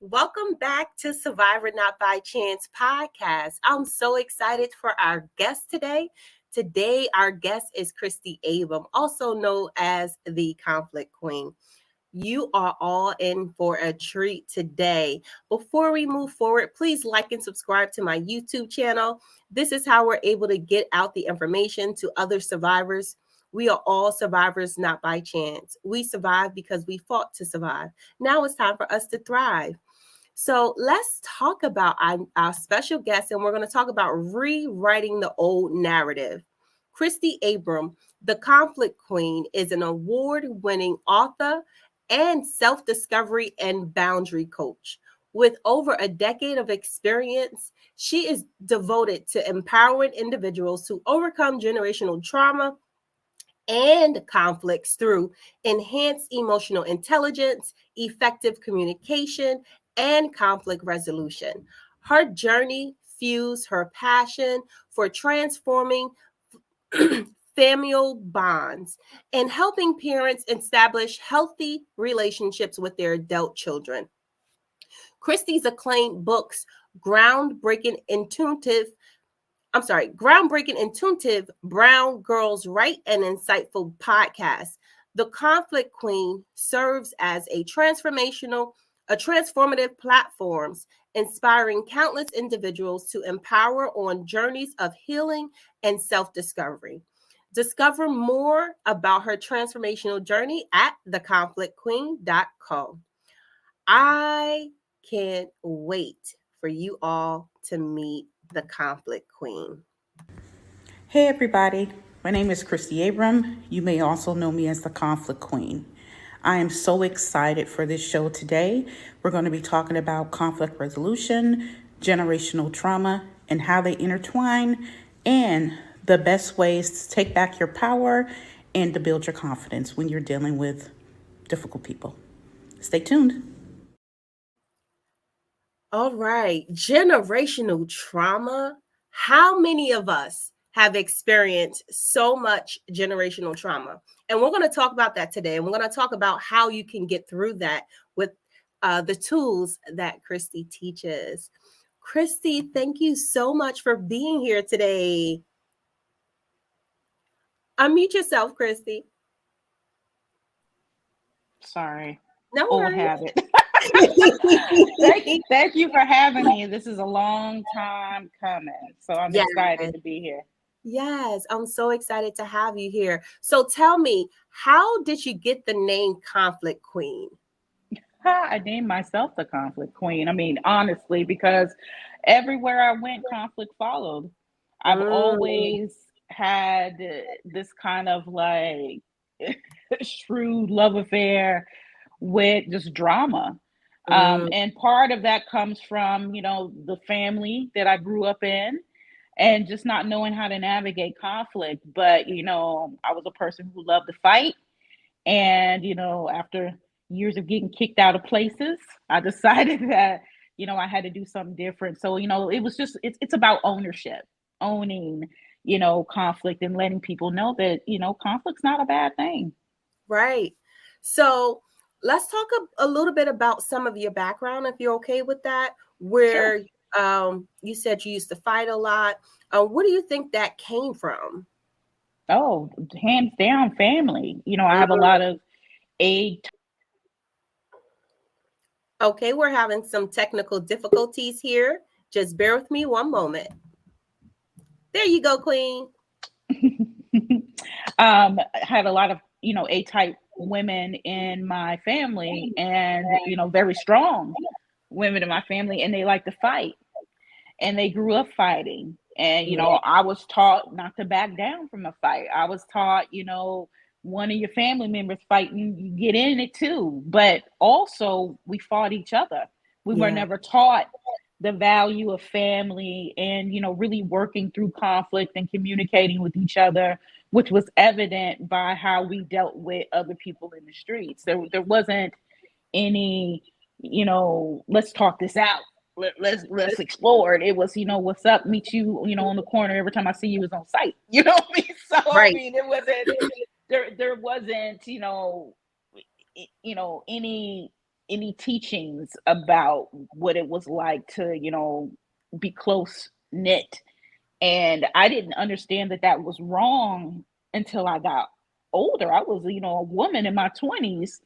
Welcome back to Survivor Not by Chance podcast. I'm so excited for our guest today. Today, our guest is Christy Abram, also known as the Conflict Queen. You are all in for a treat today. Before we move forward, please like and subscribe to my YouTube channel. This is how we're able to get out the information to other survivors. We are all survivors, not by chance. We survive because we fought to survive. Now it's time for us to thrive. So let's talk about our special guest, and we're going to talk about rewriting the old narrative. Christy Abram, the Conflict Queen, is an award-winning author and self-discovery and boundary coach. With over a decade of experience, she is devoted to empowering individuals to overcome generational trauma and conflicts through enhanced emotional intelligence, effective communication, and conflict resolution. Her journey fuels her passion for transforming familial bonds and helping parents establish healthy relationships with their adult children. Christie's acclaimed books, groundbreaking intuitive groundbreaking, intuitive, Brown Girls Write and Insightful podcast. The Conflict Queen serves as a transformative platforms, inspiring countless individuals to empower on journeys of healing and self-discovery. Discover more about her transformational journey at theconflictqueen.co. I can't wait for you all to meet the Conflict Queen. Hey everybody, my name is Christy Abram. You may also know me as the Conflict Queen. I am so excited for this show today. We're going to be talking about conflict resolution, generational trauma, and how they intertwine, and the best ways to take back your power and to build your confidence when you're dealing with difficult people. Stay tuned. All right, generational trauma. How many of us have experienced so much generational trauma? And we're going to talk about that today. And we're going to talk about how you can get through that with the tools that Christy teaches. Christy, thank you so much for being here today. Unmute yourself, Christy. Sorry. No Old worries. habit. thank you for having me. This is a long time coming. So I'm excited to be here. Yes, I'm so excited to have you here. So tell me, how did you get the name Conflict Queen? I named myself the Conflict Queen. I mean, honestly, because everywhere I went, conflict followed. I've always had this kind of like shrewd love affair with just drama. And part of that comes from, the family that I grew up in and just not knowing how to navigate conflict. But, I was a person who loved to fight. And, after years of getting kicked out of places, I decided that, I had to do something different. So, it was just, it's about ownership, owning, conflict and letting people know that, conflict's not a bad thing. Right. So let's talk a little bit about some of your background, if you're okay with that, where you said you used to fight a lot. What do you think that came from? Oh, hands down family. I have a lot of aid. Okay, we're having some technical difficulties here. Just bear with me one moment. There you go, Queen. I had a lot of, A-type women in my family and, very strong women in my family, and they like to fight. And they grew up fighting. And, I was taught not to back down from a fight. I was taught, one of your family members fighting, you get in it too. But also, we fought each other. We were never taught the value of family and, really working through conflict and communicating with each other, which was evident by how we dealt with other people in the streets. There wasn't any, let's talk this out. Let's explore it. It was, what's up, meet you, on the corner. Every time I see you is on site. You know what I mean? So right. I mean, it wasn't there wasn't, any any teachings about what it was like to, be close knit. And I didn't understand that that was wrong until I got older. I was, a woman in my 20s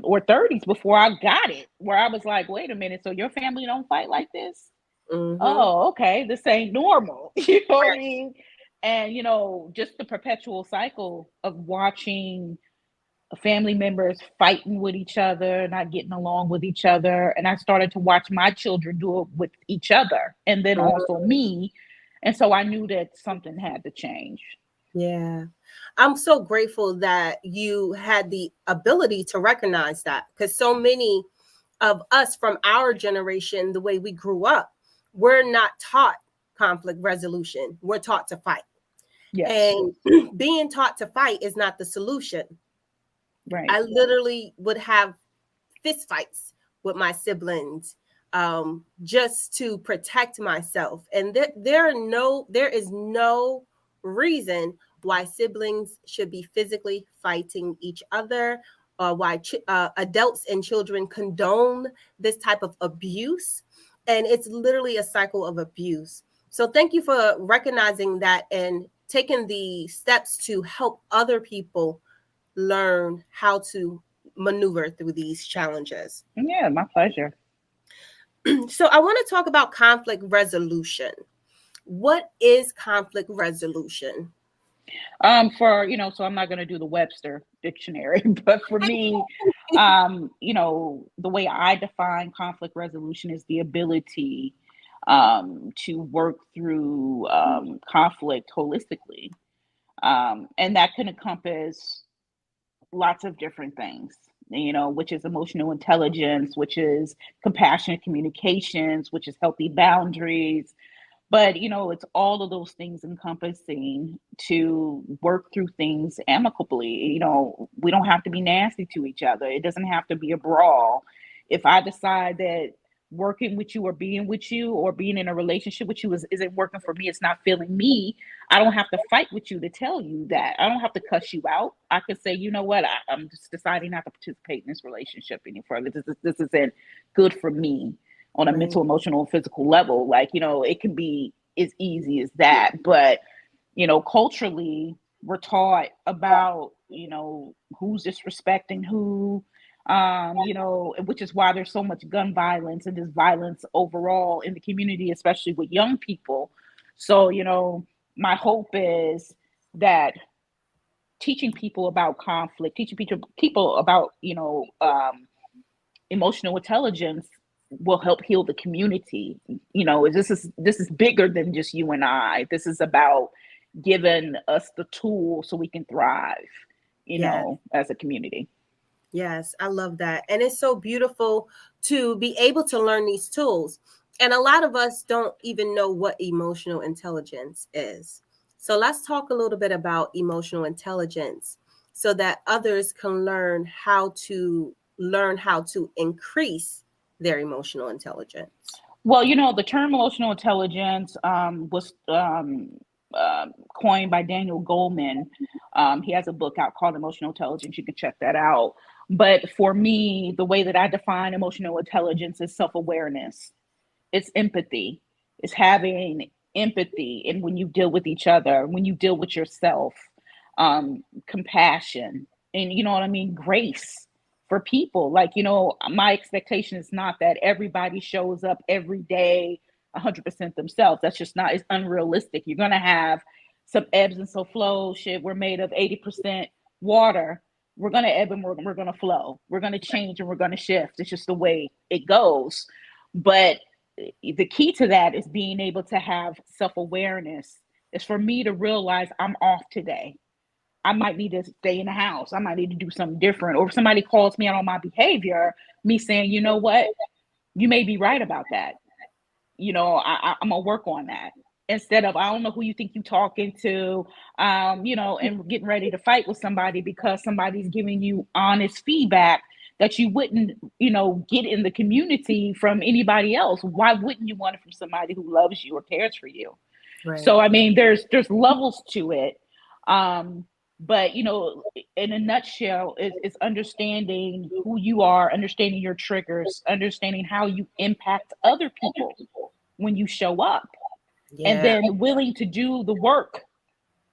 or 30s before I got it, where I was like, wait a minute, so your family don't fight like this? Mm-hmm. Oh, okay, this ain't normal. You know what I Right. mean? And, just the perpetual cycle of watching family members fighting with each other, not getting along with each other. And I started to watch my children do it with each other and then also Mhm. me. And so I knew that something had to change. Yeah. I'm so grateful that you had the ability to recognize that, because so many of us from our generation, the way we grew up, we're not taught conflict resolution. We're taught to fight. Yes. And being taught to fight is not the solution. Right. I literally would have fist fights with my siblings, just to protect myself. And there is no reason why siblings should be physically fighting each other, or why adults and children condone this type of abuse. And it's literally a cycle of abuse. So thank you for recognizing that and taking the steps to help other people learn how to maneuver through these challenges. Yeah, my pleasure. So, I want to talk about conflict resolution. What is conflict resolution? So I'm not going to do the Webster dictionary, but for me, the way I define conflict resolution is the ability to work through conflict holistically. And that can encompass lots of different things, which is emotional intelligence, which is compassionate communications, which is healthy boundaries. But, it's all of those things encompassing to work through things amicably. We don't have to be nasty to each other. It doesn't have to be a brawl. If I decide that working with you or being with you or being in a relationship with you isn't working for me, it's not feeling me, I don't have to fight with you to tell you that. I don't have to cuss you out. I could say, you know what, I'm just deciding not to participate in this relationship any further. This isn't good for me on a Right. mental, emotional, and physical level. Like, it can be as easy as that. But, culturally, we're taught about, who's disrespecting who, which is why there's so much gun violence and just violence overall in the community, especially with young people. So, my hope is that teaching people about conflict, teaching people about, emotional intelligence will help heal the community. This is bigger than just you and I. This is about giving us the tools so we can thrive, Yes. as a community. Yes, I love that. And it's so beautiful to be able to learn these tools. And a lot of us don't even know what emotional intelligence is. So let's talk a little bit about emotional intelligence so that others can learn how to increase their emotional intelligence. Well, the term emotional intelligence was coined by Daniel Goleman. He has a book out called Emotional Intelligence. You can check that out. But for me, the way that I define emotional intelligence is self-awareness. It's empathy. It's having empathy. And when you deal with each other, when you deal with yourself, compassion, and you know what I mean, grace for people. Like, my expectation is not that everybody shows up every day 100% themselves. That's just not, it's unrealistic. You're going to have some ebbs and so flows. Shit, we're made of 80% water. We're going to ebb and we're going to flow. We're going to change and we're going to shift. It's just the way it goes. But the key to that is being able to have self-awareness. Is for me to realize I'm off today. I might need to stay in the house. I might need to do something different. Or if somebody calls me out on my behavior, me saying, you know what, you may be right about that. I'm gonna work on that. Instead of, I don't know who you think you're talking to, and getting ready to fight with somebody because somebody's giving you honest feedback that you wouldn't, get in the community from anybody else. Why wouldn't you want it from somebody who loves you or cares for you? Right. So, I mean, there's levels to it. But in a nutshell, it's understanding who you are, understanding your triggers, understanding how you impact other people when you show up, and Yeah. then willing to do the work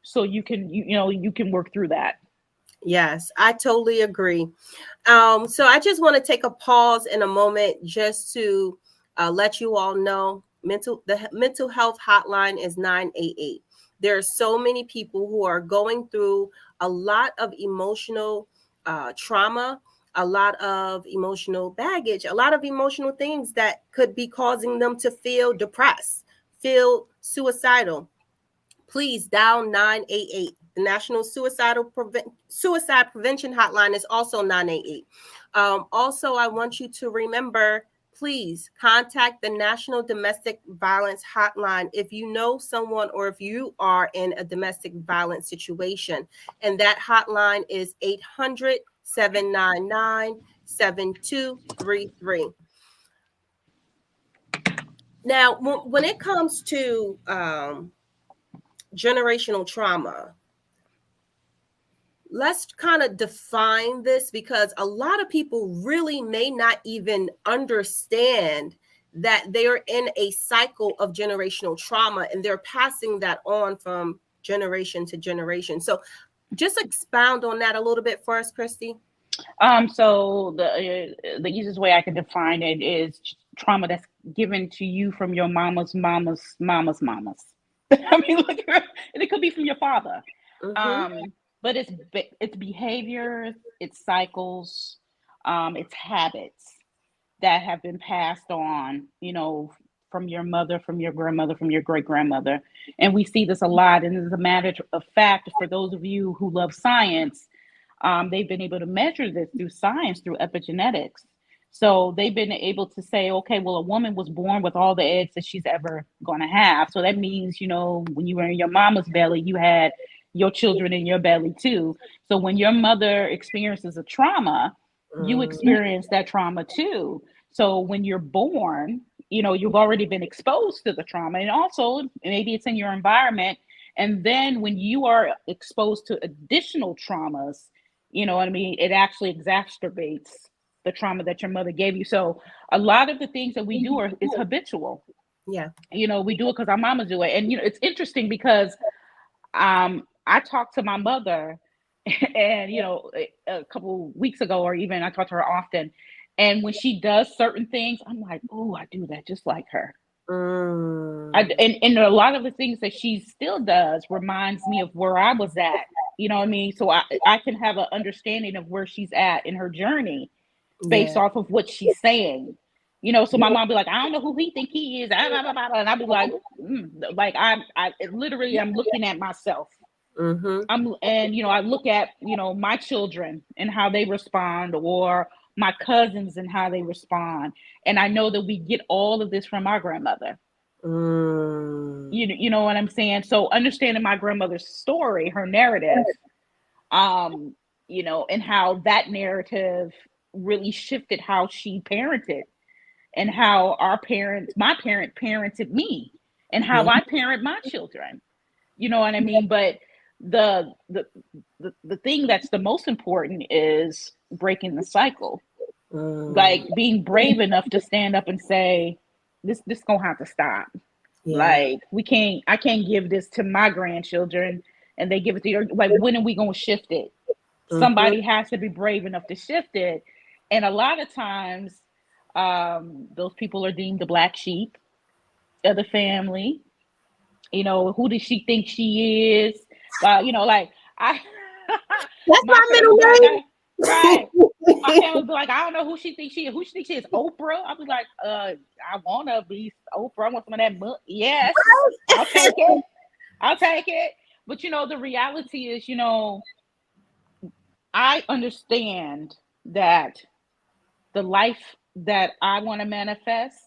so you can work through that. Yes, I totally agree. So I just want to take a pause in a moment just to let you all know the mental health hotline is 988. There are so many people who are going through a lot of emotional trauma, a lot of emotional baggage, a lot of emotional things that could be causing them to feel depressed, feel suicidal. Please dial 988. The National Suicide Prevention Hotline is also 988. Also, I want you to remember, please contact the National Domestic Violence Hotline if you know someone or if you are in a domestic violence situation. And that hotline is 800 799 7233. Now, when it comes to generational trauma, let's kind of define this because a lot of people really may not even understand that they're in a cycle of generational trauma and they're passing that on from generation to generation. So just expound on that a little bit for us, Christy. So the easiest way I can define it is trauma that's given to you from your mama's mama's mama's mama's. I mean, look, and it could be from your father. Mm-hmm. But it's behaviors, it's cycles, it's habits that have been passed on, from your mother, from your grandmother, from your great grandmother. And we see this a lot. And as a matter of fact, for those of you who love science, they've been able to measure this through science, through epigenetics. So they've been able to say, okay, well, a woman was born with all the eggs that she's ever going to have. So that means, when you were in your mama's belly, you had your children in your belly too. So when your mother experiences a trauma, you experience that trauma too. So when you're born, you've already been exposed to the trauma. And also, maybe it's in your environment. And then when you are exposed to additional traumas, you know what I mean? It actually exacerbates the trauma that your mother gave you. So a lot of the things that we do is habitual. Yeah. We do it because our mamas do it. And it's interesting because I talked to my mother and a couple weeks ago, or even I talk to her often. And when she does certain things, I'm like, oh, I do that just like her. And a lot of the things that she still does reminds me of where I was at. You know what I mean? So I can have an understanding of where she's at in her journey based Yeah. off of what she's saying. So my mom be like, I don't know who he think he is, and I'll be like, like I literally I'm looking at myself. Mm-hmm. I look at my children and how they respond, or my cousins and how they respond, and I know that we get all of this from our grandmother. You know what I'm saying? So understanding my grandmother's story, her narrative, and how that narrative really shifted how she parented, and how my parent parented me, and how Yeah. I parent my children. You know what I mean? But the thing that's the most important is breaking the cycle, like being brave enough to stand up and say, this gonna have to stop. Yeah. Like I can't give this to my grandchildren and they give it to your, like, when are we gonna shift it? Mm-hmm. Somebody has to be brave enough to shift it. And a lot of times, those people are deemed the black sheep of the family. Who does she think she is? Like I That's my my parents middle be like, name. right. My parents be like, I don't know who she thinks she is. Who she thinks she is? Oprah? I'll be like, I wanna be Oprah. I want some of that money. Yes, I'll take it. I'll take it. But the reality is, I understand that the life that I want to manifest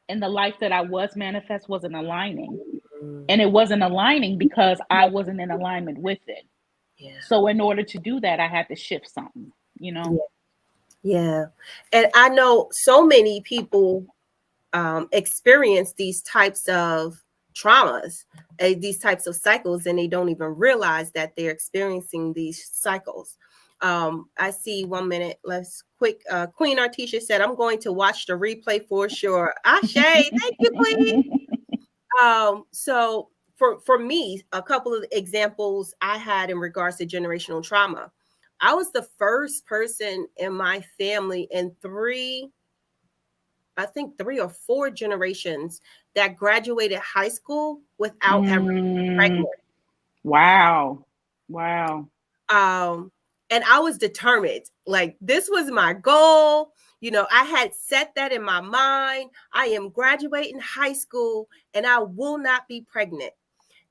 and the life that I was manifest wasn't aligning. And it wasn't aligning because I wasn't in alignment with it. Yeah. So in order to do that, I had to shift something, Yeah. Yeah. And I know so many people experience these types of traumas, these types of cycles, and they don't even realize that they're experiencing these cycles. I see 1 minute. Let's quick. Queen Artisha said, "I'm going to watch the replay for sure." Ashe, thank you, Queen. So for me, a couple of examples I had in regards to generational trauma. I was the first person in my family in I think three or four generations that graduated high school without ever being pregnant. Wow. Wow. And I was determined. Like, this was my goal. You know, I had set that in my mind. I am graduating high school and I will not be pregnant.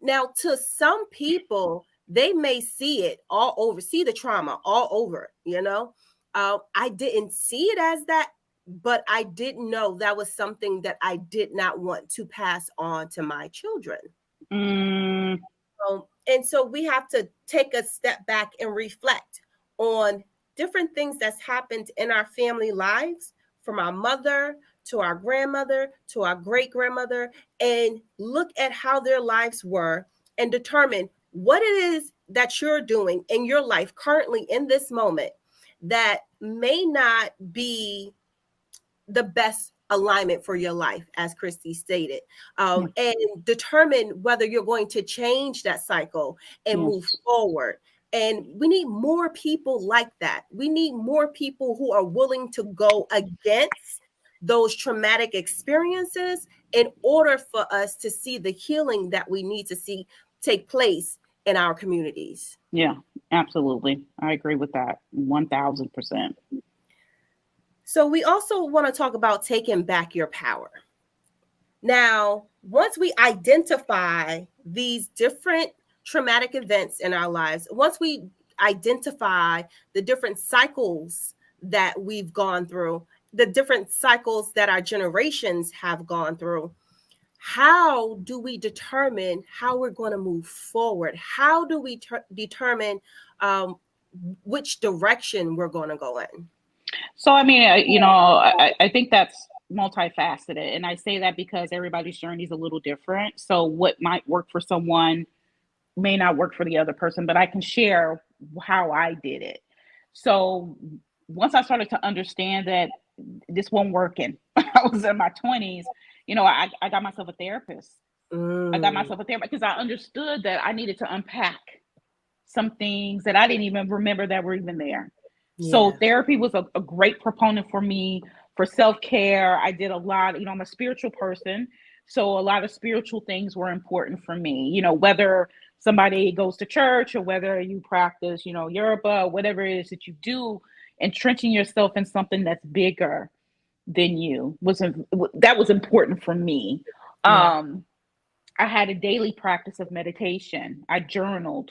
Now, to some people, they may see it all over, see the trauma all over, you know. I didn't see it as that, but I didn't know that was something that I did not want to pass on to my children. And so we have to take a step back and reflect on different things that's happened in our family lives, from our mother to our grandmother to our great grandmother, and look at how their lives were and determine what it is that you're doing in your life currently in this moment that may not be the best alignment for your life, as Christy stated, and determine whether you're going to change that cycle and move forward. And we need more people like that. We need more people who are willing to go against those traumatic experiences in order for us to see the healing that we need to see take place in our communities. Yeah, absolutely. I agree with that 1000%. So we also want to talk about taking back your power. Now, once we identify these different traumatic events in our lives, once we identify the different cycles that we've gone through, the different cycles that our generations have gone through, how do we determine how we're going to move forward? How do we determine which direction we're going to go in? So, I mean, you know, I think that's multifaceted. And I say that because everybody's journey is a little different. So what might work for someone may not work for the other person, but I can share how I did it. So once I started to understand that this wasn't working, I was in my 20s, you know, I got myself a therapist. I got myself a therapist because I understood that I needed to unpack some things that I didn't even remember that were even there. So therapy was a great proponent for me for self-care. I did a lot, you know, I'm a spiritual person. So a lot of spiritual things were important for me, you know, whether somebody goes to church or whether you practice, you know, yoga, whatever it is that you do, entrenching yourself in something that's bigger than you that was important for me. I had a daily practice of meditation. I journaled.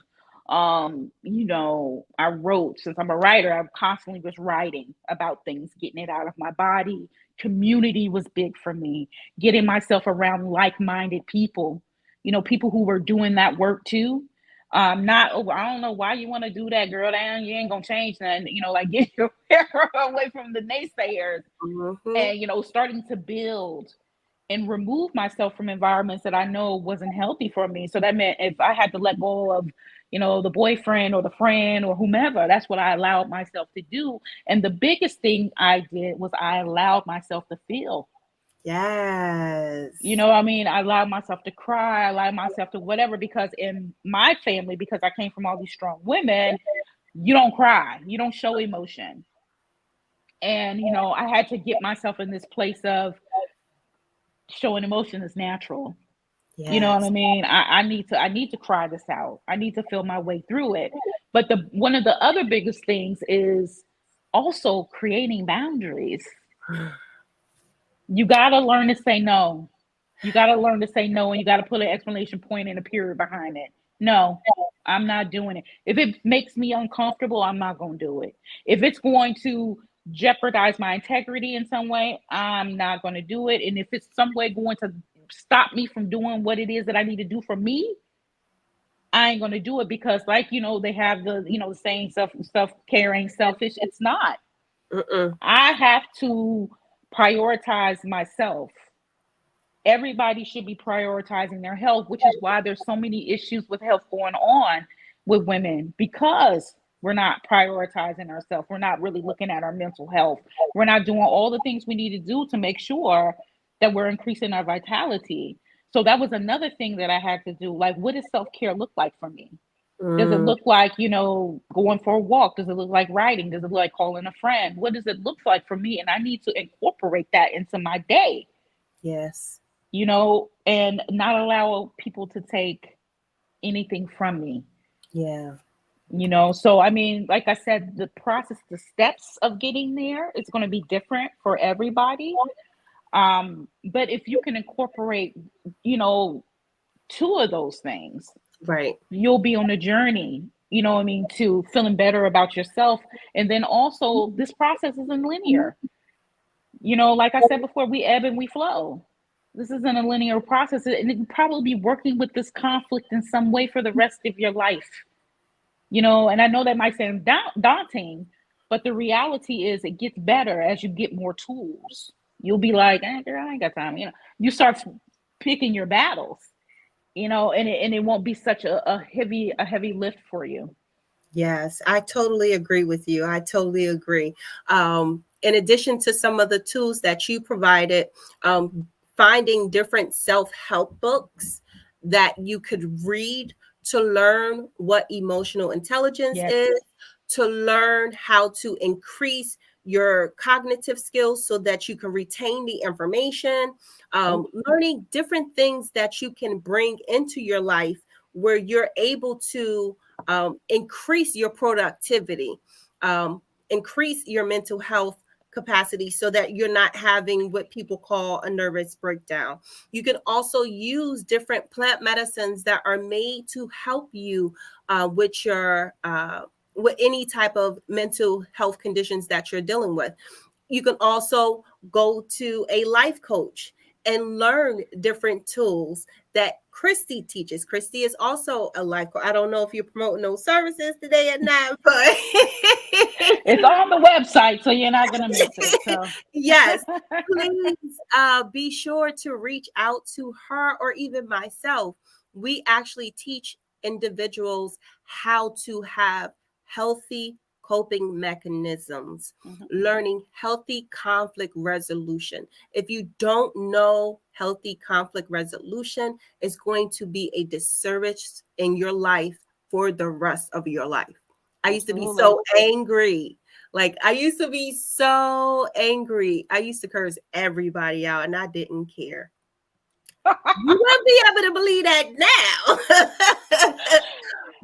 You know, I wrote. Since I'm a writer, I constantly was writing about things, getting it out of my body. Community was big for me. Getting myself around like-minded people, you know, people who were doing that work too. Not, oh, I don't know why you want to do that, girl. Down, you ain't gonna change nothing. You know, like get your hair away from the naysayers, and you know, starting to build and remove myself from environments that I know wasn't healthy for me. So that meant if I had to let go of, you know, the boyfriend or the friend or whomever, that's what I allowed myself to do. And the biggest thing I did was I allowed myself to feel. Yes. You know what I mean? I allowed myself to cry, I allowed myself to whatever, because in my family, because I came from all these strong women, you don't cry, you don't show emotion. And, you know, I had to get myself in this place of showing emotion is natural. You know what I mean? I need to cry this out. I need to feel my way through it. But one of the other biggest things is also creating boundaries. You got to learn to say no. You got to learn to say no, and you got to put an exclamation point and a period behind it. No, I'm not doing it. If it makes me uncomfortable, I'm not going to do it. If it's going to jeopardize my integrity in some way, I'm not going to do it. And if it's some way going to stop me from doing what it is that I need to do for me, I ain't going to do it, because, like, you know, they have the, you know, the saying self-caring, selfish. It's not. I have to prioritize myself. everybody should be prioritizing their health, which is why there's so many issues with health going on with women, because we're not prioritizing ourselves. We're not really looking at our mental health. We're not doing all the things we need to do to make sure that we're increasing our vitality. So that was another thing that I had to do. Like, what does self-care look like for me? Does it Mm, look like, going for a walk? Does it look like writing? Does it look like calling a friend? What does it look like for me? And I need to incorporate that into my day, yes. and not allow people to take anything from me. Yeah. So I mean, like I said, the process, the steps of getting there is going to be different for everybody. But if you can incorporate, two of those things, Right. you'll be on a journey, to feeling better about yourself. And then also, this process isn't linear. Like I said before, we ebb and we flow. This isn't a linear process, and it can probably be working with this conflict in some way for the rest of your life. And I know that might sound daunting, but the reality is it gets better as you get more tools. You'll be like, girl, I ain't got time. You start picking your battles, and it won't be such a heavy lift for you. Yes, I totally agree with you. I totally agree. In addition to some of the tools that you provided, finding different self-help books that you could read to learn what emotional intelligence Yes. is, to learn how to increase your cognitive skills so that you can retain the information, Oh, learning different things that you can bring into your life where you're able to increase your productivity, increase your mental health capacity so that you're not having what people call a nervous breakdown. You can also use different plant medicines that are made to help you with your with any type of mental health conditions that you're dealing with. You can also go to a life coach and learn different tools that Christy teaches. Christy is also a life coach. I don't know if you're promoting those services today or not, but it's on the website, so you're not gonna miss it. So yes, please be sure to reach out to her or even myself. We actually teach individuals how to have healthy coping mechanisms, mhm. learning healthy conflict resolution. If you don't know healthy conflict resolution, it's going to be a disservice in your life for the rest of your life. I used to be Absolutely. so angry. Like, I used to be so angry. I used to curse everybody out and I didn't care. You won't be able to believe that now.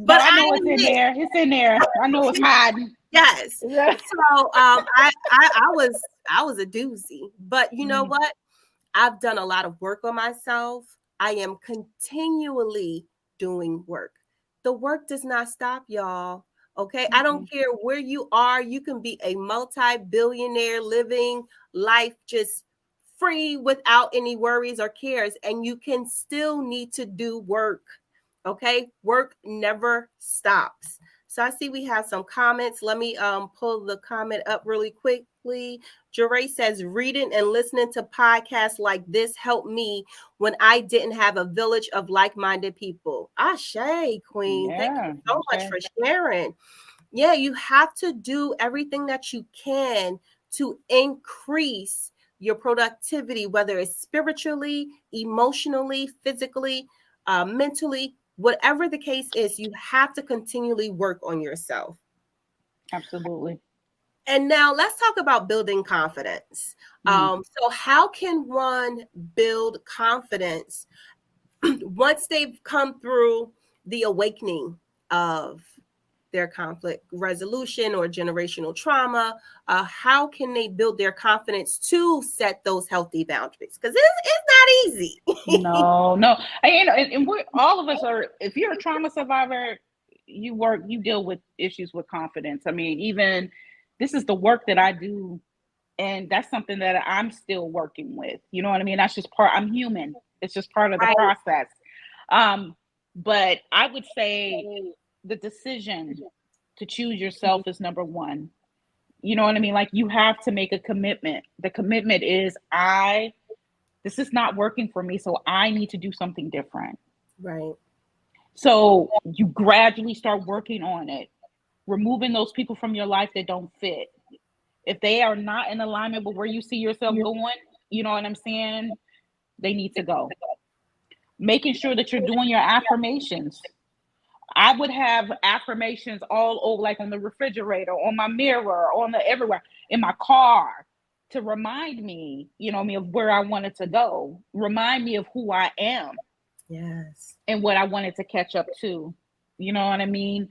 No, But I I know it's in admit, there. It's in there. I know it's hiding. yes. So I was a doozy. But you know Mhm. what? I've done a lot of work on myself. I am continually doing work. The work does not stop, y'all. Okay. I don't Mhm. care where you are. You can be a multi billionaire living life just free without any worries or cares, and you can still need to do work. Okay. Work never stops. So I see we have some comments. Let me pull the comment up really quickly. Jeray says, reading and listening to podcasts like this helped me when I didn't have a village of like-minded people. Ashe, Queen. Thank you Yeah. so much Okay. for sharing. Yeah, you have to do everything that you can to increase your productivity, whether it's spiritually, emotionally, physically, mentally, whatever the case is, you have to continually work on yourself. Absolutely. And now let's talk about building confidence. Mm. So, how can one build confidence once they've come through the awakening of their conflict resolution or generational trauma? How can they build their confidence to set those healthy boundaries? Because it's not easy. No, no. And we're all of us are. If you're a trauma survivor, you deal with issues with confidence. I mean, even this is the work that I do, and that's something that I'm still working with. You know what I mean? That's just part. I'm human. It's just part of the Right. process. Um, but I would say the decision to choose yourself is number one. You know what I mean? Like, you have to make a commitment. The commitment is, I This is not working for me, so I need to do something different. Right. So you gradually start working on it, removing those people from your life that don't fit. If they are not in alignment with where you see yourself going, you know what I'm saying? They need to go. Making sure that you're doing your affirmations. I would have affirmations all over, like on the refrigerator, on my mirror, on the everywhere, in my car, to remind me, of where I wanted to go, remind me of who I am. Yes. And what I wanted to catch up to. You know what I mean?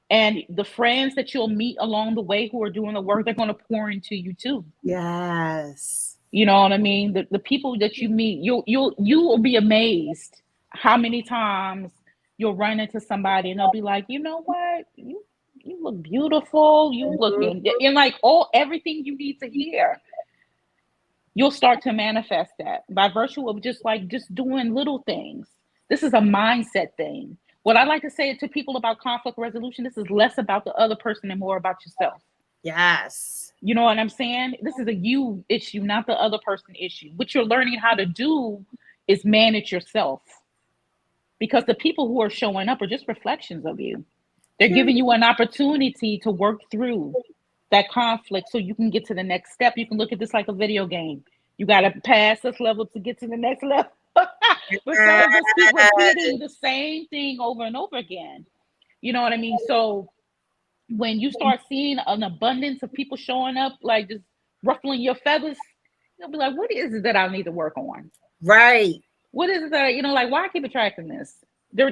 And the friends that you'll meet along the way who are doing the work, they're going to pour into you too. Yes. You know what I mean? The people that you meet, you will be amazed how many times you'll run into somebody and they'll be like, you know what? You look beautiful. You look in like everything you need to hear. You'll start to manifest that by virtue of just doing little things. This is a mindset thing. What I like to say to people about conflict resolution, this is less about the other person and more about yourself. Yes. You know what I'm saying? This is a you issue, not the other person issue. What you're learning how to do is manage yourself. Because the people who are showing up are just reflections of you. They're giving you an opportunity to work through that conflict so you can get to the next step. You can look at this like a video game. You got to pass this level to get to the next level. But some of us keep repeating the same thing over and over again. You know what I mean? So when you start seeing an abundance of people showing up, like just ruffling your feathers, you'll be like, what is it that I need to work on? Right. What is it that, like, why I keep attracting this? There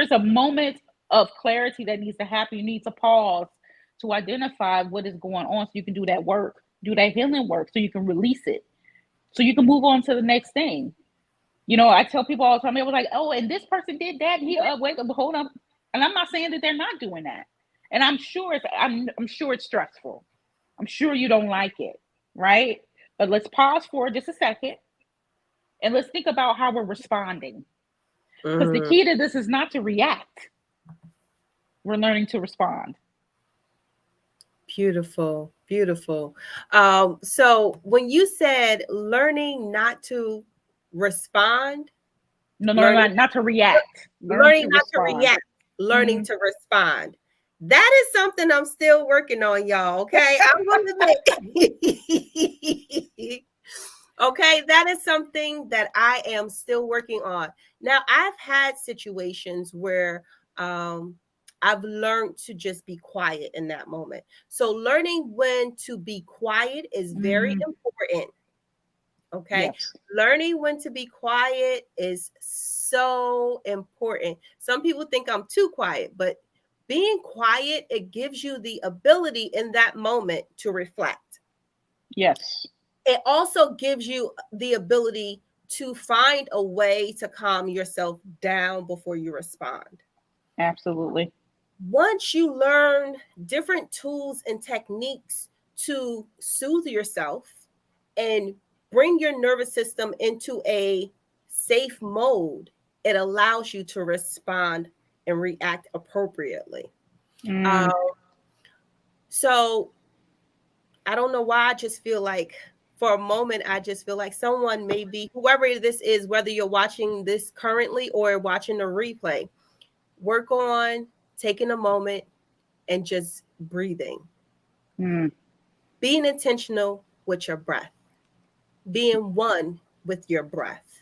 is a moment of clarity that needs to happen. You need to pause to identify what is going on so you can do that work, do that healing work so you can release it, so you can move on to the next thing. I tell people all the time, they were like, oh, and this person did that. Wait, hold on. And I'm not saying that they're not doing that. And I'm sure it's stressful. I'm sure you don't like it, right? But let's pause for just a second and let's think about how we're responding. Because the key to this is not to react. We're learning to respond. Beautiful, beautiful. So when you said learning not to respond, No, not to react. Learning not to react, learning to respond. That is something I'm still working on, y'all. Okay, I'm gonna admit. Okay, that is something that I am still working on. Now, I've had situations where I've learned to just be quiet in that moment. So learning when to be quiet is very important. Okay. Yes. Learning when to be quiet is so important. Some people think I'm too quiet, but being quiet, it gives you the ability in that moment to reflect. Yes. It also gives you the ability to find a way to calm yourself down before you respond. Absolutely. Once you learn different tools and techniques to soothe yourself and bring your nervous system into a safe mode, it allows you to respond and react appropriately. So I don't know why I just feel like for a moment, I just feel like someone maybe, whoever this is, whether you're watching this currently or watching a replay, work on taking a moment and just breathing. Being intentional with your breath. Being one with your breath.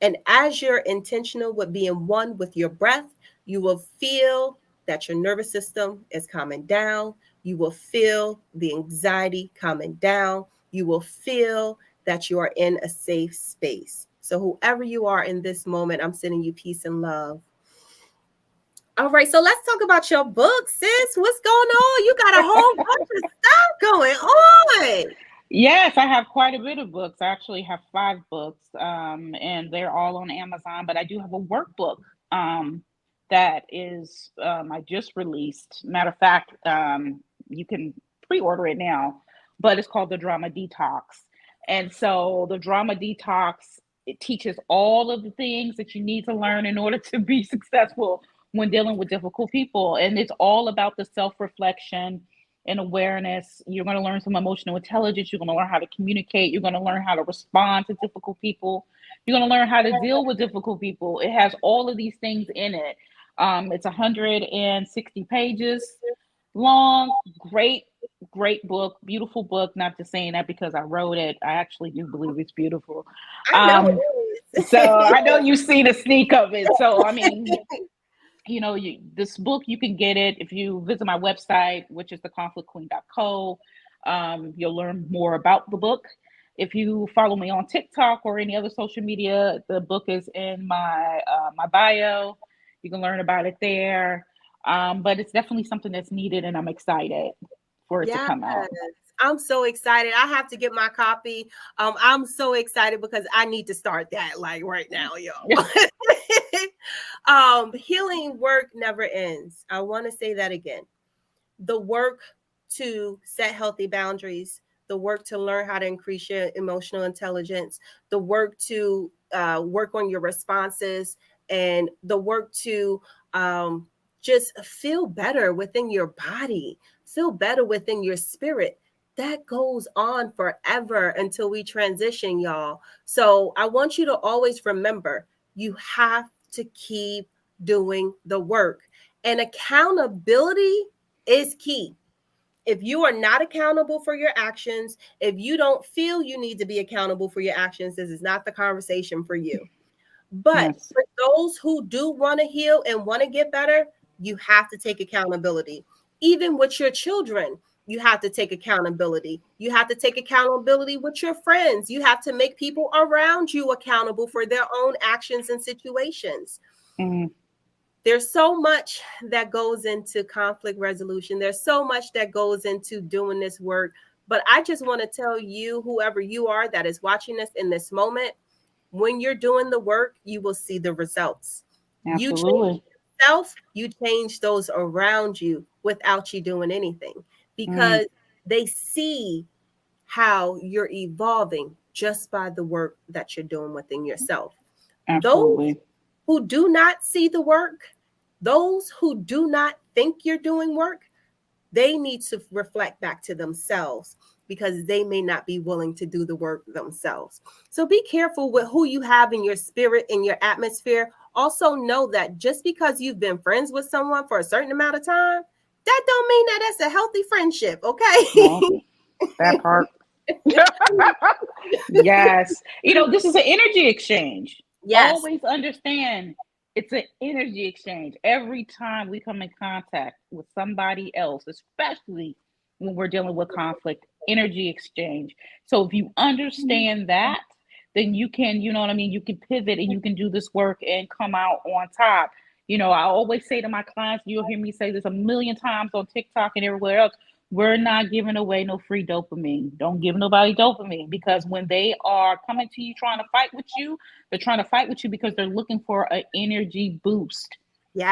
And as you're intentional with being one with your breath, you will feel that your nervous system is calming down. You will feel the anxiety calming down. You will feel that you are in a safe space. So whoever you are in this moment, I'm sending you peace and love. All right, so let's talk about your book, sis. What's going on? You got a whole bunch of stuff going on. Yes, I have quite a bit of books. I actually have 5 books, and they're all on Amazon. But I do have a workbook that is I just released. Matter of fact, you can pre-order it now, but it's called The Drama Detox. And so the Drama Detox, it teaches all of the things that you need to learn in order to be successful when dealing with difficult people. And it's all about the self-reflection and awareness. You're going to learn some emotional intelligence. You're going to learn how to communicate. You're going to learn how to respond to difficult people. You're going to learn how to deal with difficult people. It has all of these things in it. It's 160 pages long. Great book, beautiful book. Not just saying that because I wrote it. I actually do believe it's beautiful. I know Um, it is. so I know you've seen a sneak of it. So I mean, this book, you can get it if you visit my website, which is theconflictqueen.co. You'll learn more about the book. If you follow me on TikTok or any other social media, the book is in my bio. You can learn about it there. But it's definitely something that's needed, and I'm excited for it to Yes, come out. I'm so excited. I have to get my copy. I'm so excited because I need to start that like right now, y'all. Healing work never ends. I want to say that again. The work to set healthy boundaries, the work to learn how to increase your emotional intelligence, the work to work on your responses, and the work to just feel better within your body, feel better within your spirit. That goes on forever until we transition, y'all. So I want you to always remember you have to keep doing the work. And accountability is key. If you are not accountable for your actions, if you don't feel you need to be accountable for your actions, this is not the conversation for you. But Yes. for those who do want to heal and want to get better, you have to take accountability. Even with your children, you have to take accountability. You have to take accountability with your friends. You have to make people around you accountable for their own actions and situations. Mm-hmm. There's so much that goes into conflict resolution. There's so much that goes into doing this work. But I just want to tell you, whoever you are that is watching this in this moment, when you're doing the work, you will see the results. You change Absolutely. yourself, you change those around you without you doing anything Mm, because they see how you're evolving just by the work that you're doing within yourself. Those absolutely. who do not see the work, those who do not think you're doing work, they need to reflect back to themselves because they may not be willing to do the work themselves. So be careful with who you have in your spirit, in your atmosphere. Also know that just because you've been friends with someone for a certain amount of time, that don't mean that that's a healthy friendship, No, okay? that part. Yes. This is an energy exchange. Yes. Always understand it's an energy exchange. Every time we come in contact with somebody else, especially when we're dealing with conflict, energy exchange. So if you understand that, then you can, you know what I mean, you can pivot and you can do this work and come out on top. I always say to my clients, you'll hear me say this a million times on TikTok and everywhere else, we're not giving away no free dopamine. Don't give nobody dopamine because when they are coming to you trying to fight with you, they're trying to fight with you because they're looking for an energy boost. They're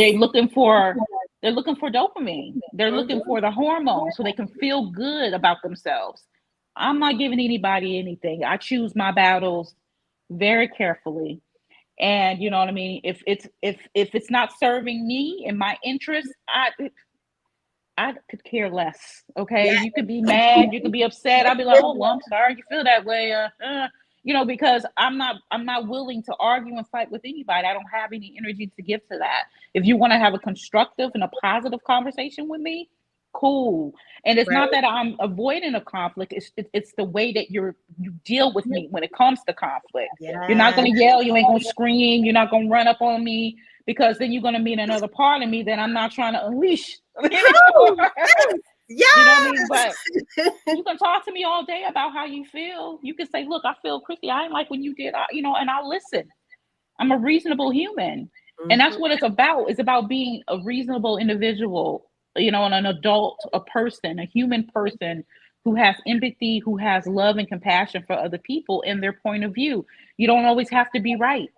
Yes. looking for they're looking for dopamine. They're looking Mhm. for the hormone so they can feel good about themselves. I'm not giving anybody anything. I choose my battles very carefully. And you know what I mean? If it's not serving me and my interests, I could care less. Okay. Yes. You could be mad, you could be upset. I'll be like, oh well, I'm sorry you feel that way. Because I'm not willing to argue and fight with anybody. I don't have any energy to give to that. If you want to have a constructive and a positive conversation with me, cool. And it's Right. not that I'm avoiding a conflict. It's the way that you deal with me when it comes to conflict. You're not Yes. gonna yell, you ain't gonna scream, you're not gonna run up on me because then you're going to meet another part of me that I'm not trying to unleash Oh, anymore. You know what I mean? But yes. you can talk to me all day about how you feel. You can say, look, I feel, Christy, I ain't like when you did, and I'll listen. I'm a reasonable human. And that's Mhm. what it's about. It's about being a reasonable individual, and an adult, a person, a human person who has empathy, who has love and compassion for other people and their point of view. You don't always have to be right.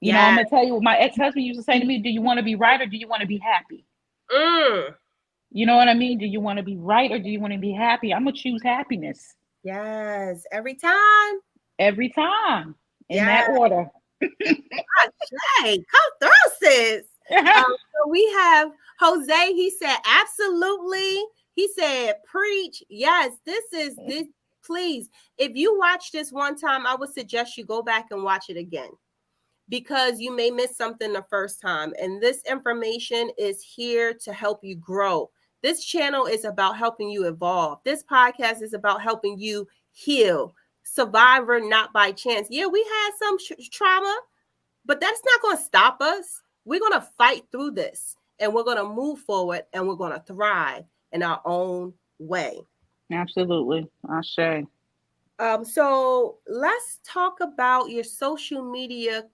I'm Yes. gonna tell you what my ex-husband used to say to me, do you want to be right or do you want to be happy? Mm. You know what I mean? Do you want to be right or do you want to be happy? I'm gonna choose happiness Yes. Every time. every time in that Yes. order. Hey, come through, sis. So we have Jose. He said, absolutely. He said, preach. Yes, this. Please, if you watch this one time, I would suggest you go back and watch it again, because you may miss something the first time. And this information is here to help you grow. This channel is about helping you evolve. This podcast is about helping you heal. Survivor, not by chance. Yeah, we had some trauma, but that's not going to stop us. We're going to fight through this, and we're going to move forward, and we're going to thrive in our own way. Absolutely. Ashe. So let's talk about your social media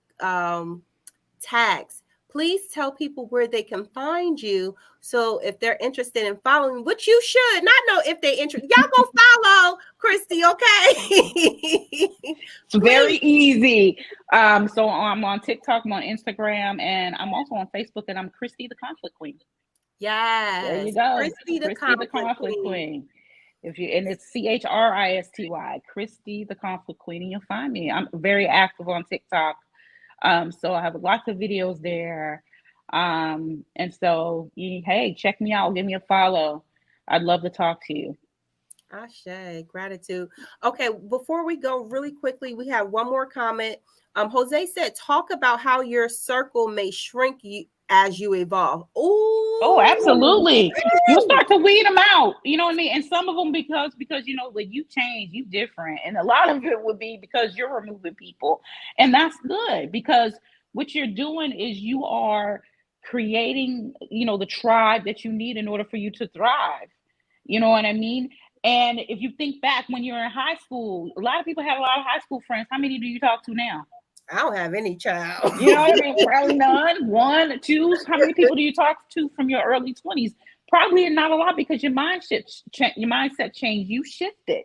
tags. Please tell people where they can find you. So if they're interested in following, which you should not know if they're interested, y'all go follow Christy, okay? It's very easy. So I'm on TikTok, I'm on Instagram, and I'm also on Facebook, and I'm Christy the Conflict Queen. Yes. There you go. Christy the Conflict Queen. And it's CHRISTY, Christy the Conflict Queen, and you'll find me. I'm very active on TikTok. So I have lots of videos there. And so hey, check me out, give me a follow. I'd love to talk to you. Ashe, gratitude. Okay, before we go really quickly, we have one more comment. Jose said, talk about how your circle may shrink you as you evolve. Ooh, oh, absolutely. You start to weed them out. You know what I mean? And some of them because when you change, you different. And a lot of it would be because you're removing people. And that's good, because what you're doing is you are creating, the tribe that you need in order for you to thrive. You know what I mean? And if you think back when you're in high school, a lot of people had a lot of high school friends. How many do you talk to now? I don't have any child. You know what I mean? Probably none. One, two. How many people do you talk to from your early 20s? Probably not a lot, because your mindset changed. You shifted.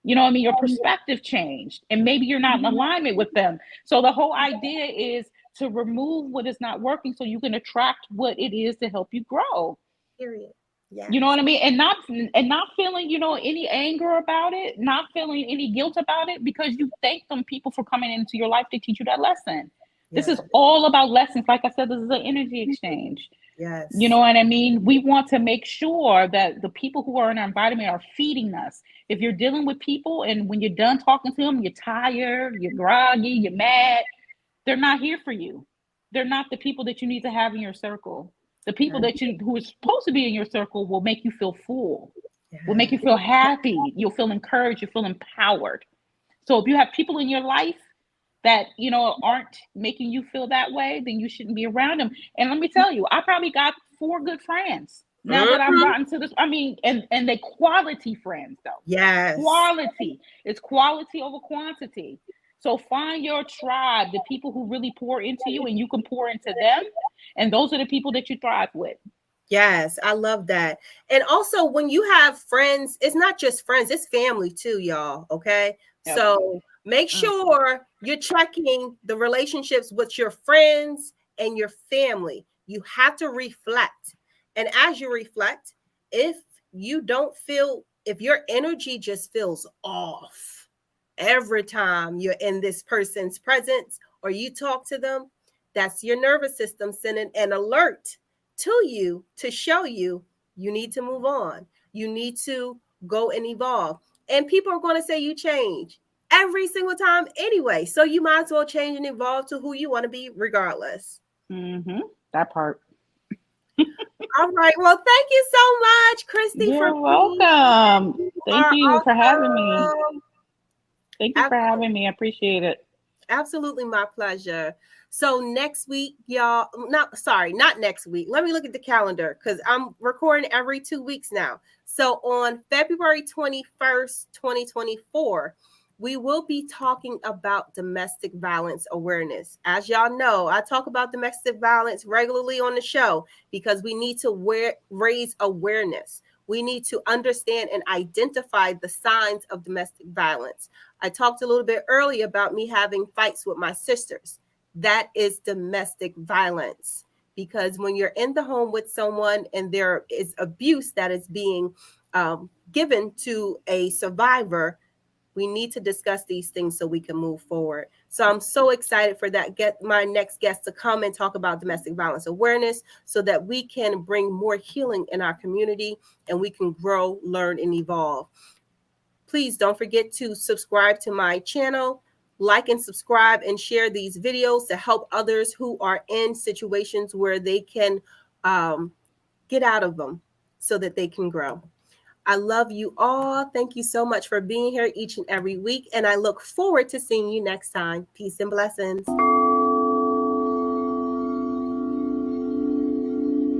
You know what I mean? Your perspective changed, and maybe you're not in alignment with them. So the whole idea is to remove what is not working, so you can attract what it is to help you grow. Period. Yes. You know what I mean? And not feeling, any anger about it, not feeling any guilt about it, because you thank them people for coming into your life to teach you that lesson. This is all about lessons. Like I said, this is an energy exchange. Yes. You know what I mean? We want to make sure that the people who are in our environment are feeding us. If you're dealing with people and when you're done talking to them, you're tired, you're groggy, you're mad, they're not here for you. They're not the people that you need to have in your circle. The people who are supposed to be in your circle will make you feel full, will make you feel happy. You'll feel encouraged. You'll feel empowered. So if you have people in your life that, aren't making you feel that way, then you shouldn't be around them. And let me tell you, I probably got 4 good friends now that I've gotten to this. I mean, and they quality friends, though. Yes. Quality. It's quality over quantity. So find your tribe, the people who really pour into you and you can pour into them. And those are the people that you thrive with. Yes, I love that. And also, when you have friends, it's not just friends, it's family too, y'all. Okay. Yep. So make sure you're checking the relationships with your friends and your family. You have to reflect. And as you reflect, if your energy just feels off every time you're in this person's presence or you talk to them, that's your nervous system sending an alert to you to show you need to move on. You need to go and evolve. And people are going to say you change every single time anyway. So you might as well change and evolve to who you want to be regardless. That part. All right. Well, thank you so much, Christy. You're welcome. Thank you for having me. Thank you for having me. I appreciate it. Absolutely, my pleasure. So next week, y'all, not next week. Let me look at the calendar because I'm recording every 2 weeks now. So on February 21st, 2024, we will be talking about domestic violence awareness. As y'all know, I talk about domestic violence regularly on the show because we need to raise awareness. We need to understand and identify the signs of domestic violence. I talked a little bit earlier about me having fights with my sisters. That is domestic violence, because when you're in the home with someone and there is abuse that is being given to a survivor, We need to discuss these things so we can move forward. So I'm so excited for that. Get my next guest to come and talk about domestic violence awareness so that we can bring more healing in our community and we can grow, learn, and evolve. Please don't forget to subscribe to my channel, like and subscribe, and share these videos to help others who are in situations where they can get out of them so that they can grow. I love you all. Thank you so much for being here each and every week. And I look forward to seeing you next time. Peace and blessings.